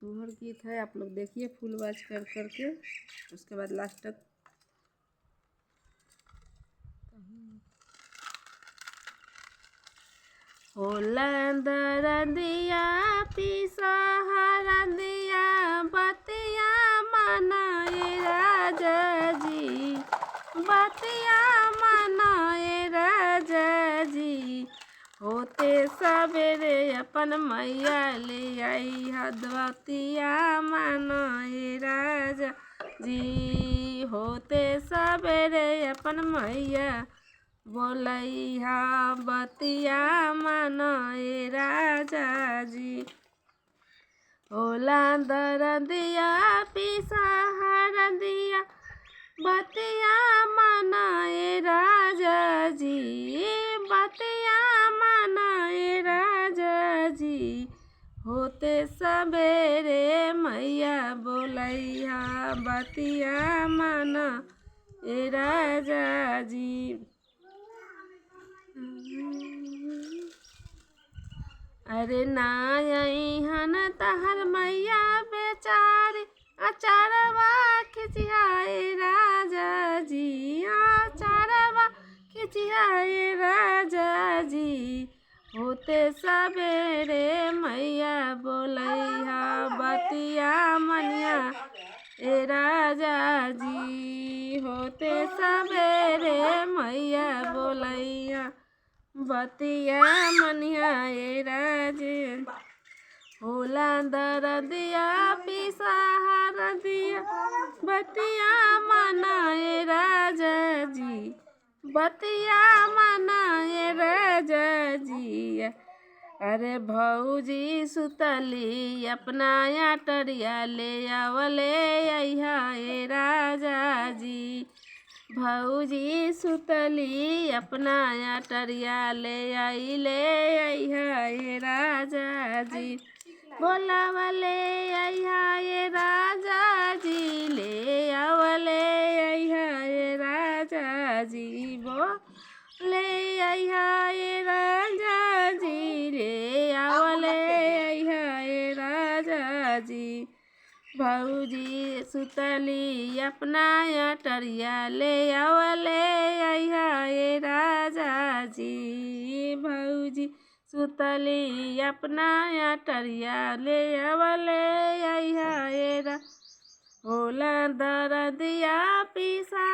तुहर गीत है, आप लोग देखिए फुल वॉच कर करके, उसके बाद लास्ट तक। दिया पीसा दिया बतिया मनाए राजा जी, बतिया मनाए राजा जी। होते सवेरे अपन मैया ले आई हदवतिया मनाए राजा जी। होते सवेरे अपन मैया बोलैया बतिया मनाए राजा जी। होला दरदिया पीसा दिया बतिया मनाए राजा जी, बतिया मनाए राजा जी। होते सवेरे मैया बोलैया बतिया मनाए राजा जी। अरे ना हन तहर मैया बेचारी अचारवा खिचियाए राजा जी, अचारवा खिचियाए राजा जी। होते सवेरे मैया बोलैया बतिया मनिया ए राजा जी। होते सवेरे मैया बोलैया बतिया मनिया ए राजे। होला दरदिया पीसा दिया बतिया मनाए राजा जी, बतिया मनाए राजा जी। अरे भौजी सुतली अपना अटरिया ले आवले अइहा ए राजा जी। भौजी सुतली अपना अटरिया ले आइले अइहा ए राजा जी। बोलावले अइहा ए राजा जी, ले आवले अइहा ए राजा जी। बोले अइहा ए राजा जी, ले आवले अइहा ए राजा जी। भौजी सुतली अपना अटरिया ले आवले अइहा ए राजा जी। भौजी सुतली अपना अटरिया ले आवले अइहा ए रा। होला दरदिया पीसा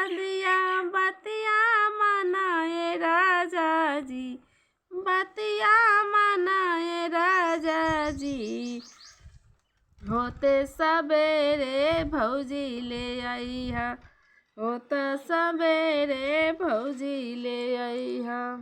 दिया बतिया मनाए राजा जी, बतिया मनाए राजा जी। होते सवेरे भौजी ले अइहा, होता सवेरे भौजी ले अइहा।